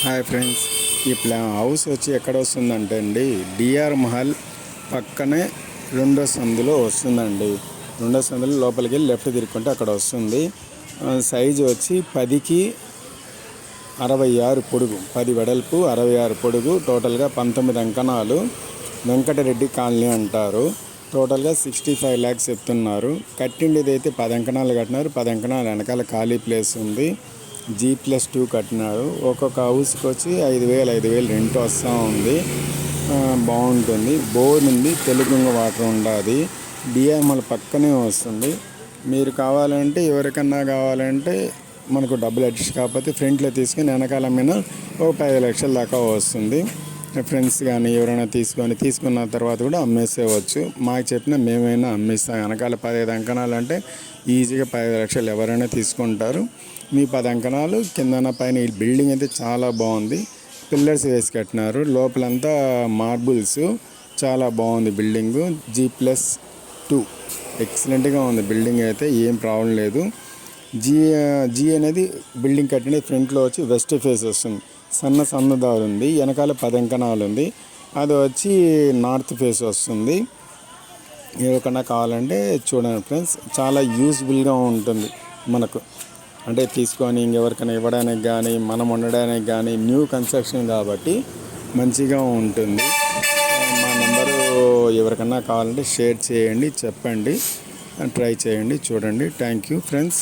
Hi friends, ఈ house వచ్చి ఎక్కడ వస్తుందంటే అండి, డిఆర్ మహల్ పక్కనే రెండో సందులో వస్తుందండి. రెండో సందులో లోపలికి వెళ్ళి లెఫ్ట్ తిరుక్కుంటే అక్కడ వస్తుంది. సైజు వచ్చి 10కి 66 పొడుగు, 10 వెడల్పు 66 పొడుగు, టోటల్గా 19 అంకణాలు. వెంకటరెడ్డి కాలనీ అంటారు. టోటల్గా 65 lakhs చెప్తున్నారు. కట్టిండేది అయితే 10 అంకణాలు కట్టినారు. 10 అంకణాలు వెనకాల ఖాళీ ప్లేస్ ఉంది. G+2 కట్టినారు. ఒక్కొక్క హౌస్కి వచ్చి 5,000 రెంట్ వస్తూ ఉంది. బాగుంటుంది. బోర్ ఉంది, తెలుగుంగ వాటర్ ఉండాలి. డిఎంఎల్ పక్కనే వస్తుంది. మీరు కావాలంటే, ఎవరికన్నా కావాలంటే మనకు డబ్బులు అడ్జస్ట్ కాకపోతే ఫ్రంట్లో తీసుకుని వెనకాల మీద ఒక 10 లక్షల దాకా వస్తుంది. ఫ్రెండ్స్ కానీ ఎవరైనా తీసుకున్న తర్వాత కూడా అమ్మేసేవచ్చు. మాకు చెప్పిన మేమైనా అమ్మేస్తాం. వెనకాల 15 అంకణాలు అంటే ఈజీగా 15 లక్షలు ఎవరైనా తీసుకుంటారు. మీ 10 అంకణాలు కిందన పైన. ఈ బిల్డింగ్ అయితే చాలా బాగుంది. పిల్లర్స్ వేసి కట్టినారు. లోపలంతా మార్బుల్స్. చాలా బాగుంది బిల్డింగు. G+2 ఎక్సలెంట్గా ఉంది బిల్డింగ్ అయితే, ఏం ప్రాబ్లం లేదు. జీ అనేది బిల్డింగ్ కట్టిన ఫ్రంట్లో వచ్చి వెస్ట్ ఫేస్ వస్తుంది. సన్నదారు ఉంది. వెనకాల 10 అంకణాలు ఉంది. అది వచ్చి నార్త్ ఫేస్ వస్తుంది. ఎవరికన్నా కావాలంటే చూడండి ఫ్రెండ్స్, చాలా యూజ్ఫుల్గా ఉంటుంది మనకు. అంటే తీసుకొని ఇంకెవరికైనా ఇవ్వడానికి కానీ, మనం ఉండడానికి కానీ, న్యూ కన్స్ట్రక్షన్ కాబట్టి మంచిగా ఉంటుంది. మా నెంబరు ఎవరికన్నా కావాలంటే షేర్ చేయండి, చెప్పండి, ట్రై చేయండి, చూడండి. Thank you friends.